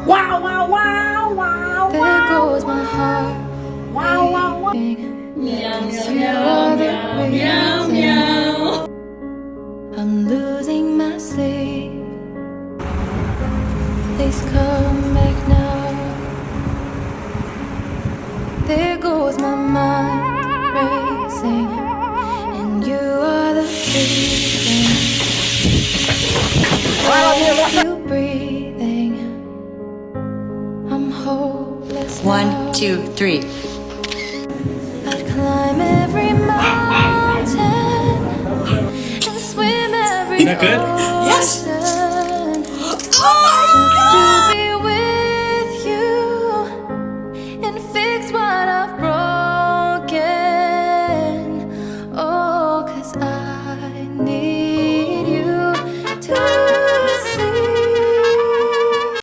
Wow, wow, wow, wow, There wow. goes my heart Wow, wow, wow. beating. 'Cause you are the reason I'm losing my sleep. Please come back now. There goes my mind racing, and you are the reason I'm still breathing. I'm hopeless One, now. 2, 3. I'd climb every mountain and swim every Is that good? ocean. Yes.